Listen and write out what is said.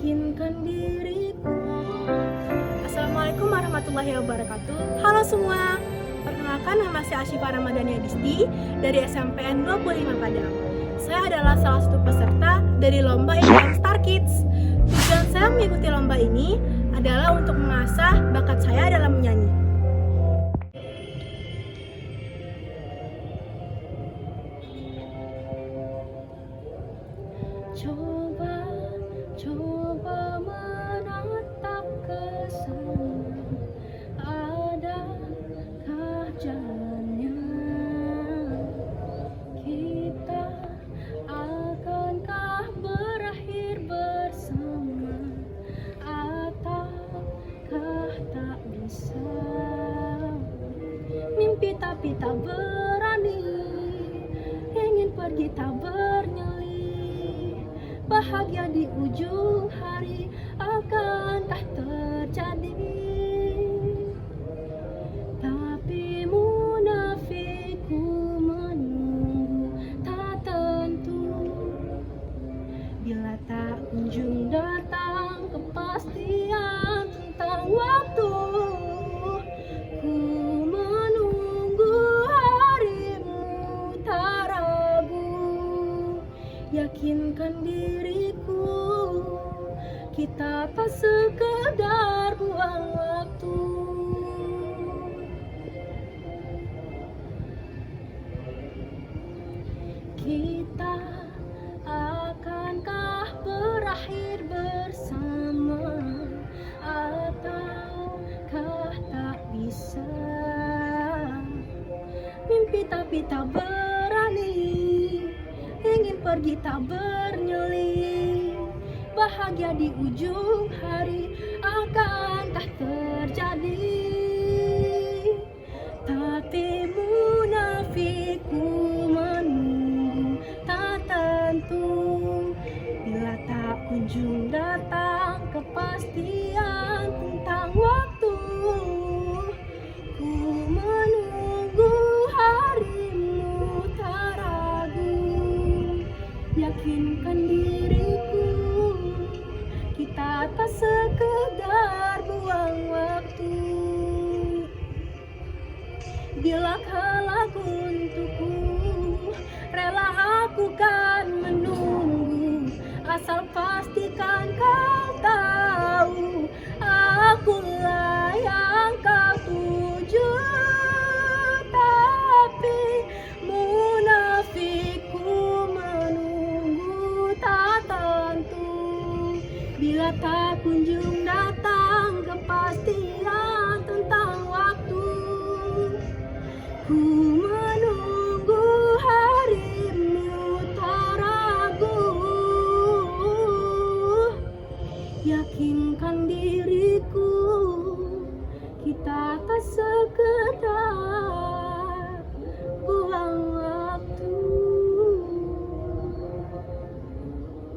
yakinkan diriku. Assalamualaikum warahmatullahi wabarakatuh. Halo semua, perkenalkan nama saya Asyifa Ramadhania Disti dari SMPN 25 Padang. Saya adalah salah satu peserta dari lomba Iklan Star Kids. Tujuan saya mengikuti lomba ini adalah untuk mengasah bakat saya dalam menyanyi. Coba menatap ke sana, adakah jalannya? Kita akankah berakhir bersama, ataukah tak bisa? Mimpi tapi tak berani, ingin pergi tak bernyali. Bahagia di ujung hari akankah terjadi? Tapi munafikku menunggu tak tentu. Bila tak kunjung datang kepastian tentang waktu, ku menunggu harimu tak ragu. Yakinkan diriku, kita tak sekedar buang waktu. Kita akankah berakhir bersama, ataukah tak bisa? Mimpi tapi tak berani, ingin pergi tak bernyali. Bahagia di ujung hari akankah terjadi? Tapi munafikku menunggu tak tentu. Bila tak kunjung datang kepastian tentang waktu, ku menunggu harimu tak ragu. Yakinkan diriku, kita tak sekedar buang waktu. Bila lagu untukku, rela aku kan menunggu. Asal pastikan kau tahu, akulah yang kau tuju. Tapi munafikku menunggu tak tentu. Bila tak kunjung datang kepastian tentang waktu, ku